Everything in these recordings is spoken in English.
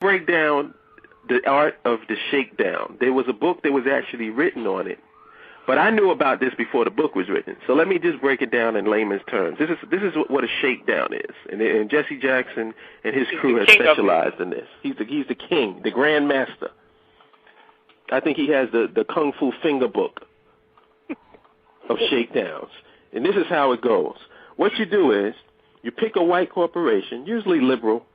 break down the art of the shakedown. There was a book that was actually written on it, but I knew about this before the book was written. So let me just break it down in layman's terms. This is what a shakedown is, and Jesse Jackson and his crew have specialized in this. He's the king, the grand master. I think he has the Kung Fu Finger book of shakedowns, and this is how it goes. What you do is you pick a white corporation, usually liberal.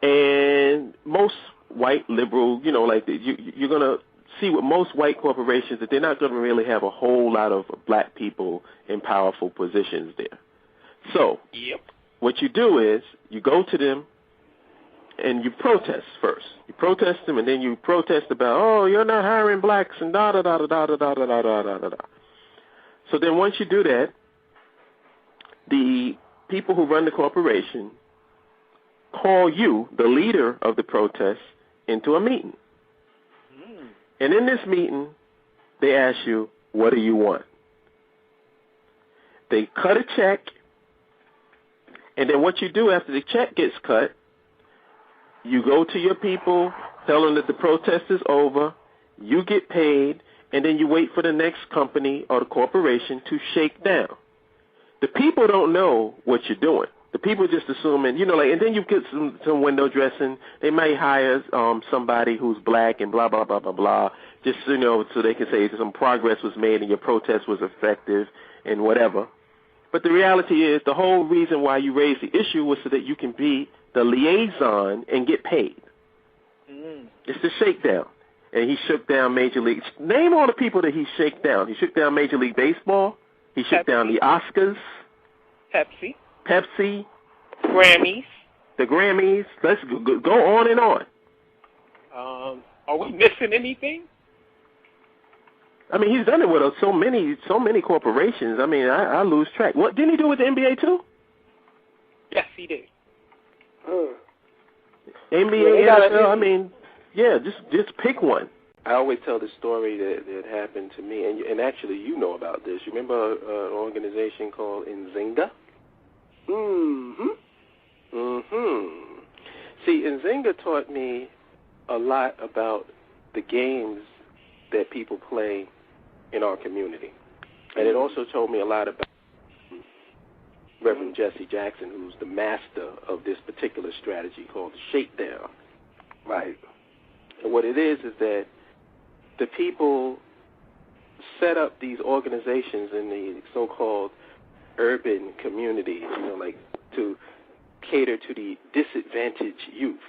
And most white liberal, you're going to see with most white corporations that they're not going to really have a whole lot of black people in powerful positions there. So what you do is you go to them and you protest first. You protest them, and then you protest about, oh, you're not hiring blacks and da-da-da-da-da-da-da-da-da-da-da. So then once you do that, the people who run the corporation call you, the leader of the protest, into a meeting. And in this meeting, they ask you, what do you want? They cut a check, and then what you do after the check gets cut, you go to your people, tell them that the protest is over, you get paid, and then you wait for the next company or the corporation to shake down. The people don't know what you're doing. The people just assume, and and then you get some window dressing. They might hire somebody who's black and blah blah blah blah blah, just so they can say some progress was made and your protest was effective and whatever. But the reality is, the whole reason why you raised the issue was so that you can be the liaison and get paid. It's the shakedown, and he shook down Major League. Name all the people that he shook down. He shook down Major League Baseball. He shook down the Oscars. Pepsi, Grammys. The Grammys. Let's go on and on. Are we missing anything? I mean, he's done it with so many corporations. I mean, I lose track. What didn't he do with the NBA too? Yes, he did. NBA, NFL. I mean, just pick one. I always tell the story that happened to me, and actually, you know about this. You remember an organization called Nzinga? See, Nzinga taught me a lot about the games that people play in our community. And it also told me a lot about Reverend Jesse Jackson, who's the master of this particular strategy called the shakedown. Right. And what it is that the people set up these organizations in the so-called urban communities, to cater to the disadvantaged youth.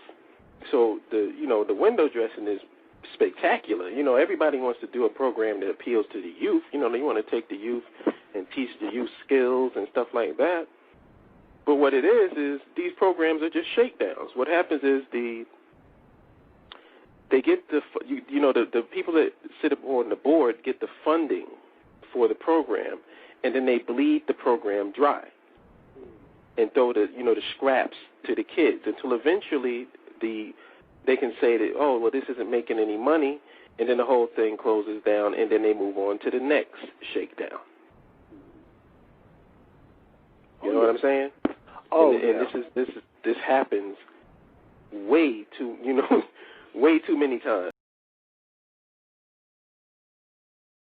So the window dressing is spectacular. Everybody wants to do a program that appeals to the youth. They want to take the youth and teach the youth skills and stuff like that. But what it is these programs are just shakedowns. What happens is they get the people that sit on the board get the funding for the program, and then they bleed the program dry and throw the scraps to the kids until eventually they can say that, oh, well, this isn't making any money, and then the whole thing closes down, and then they move on to the next shakedown. You know what I'm saying? And this happens way too many times.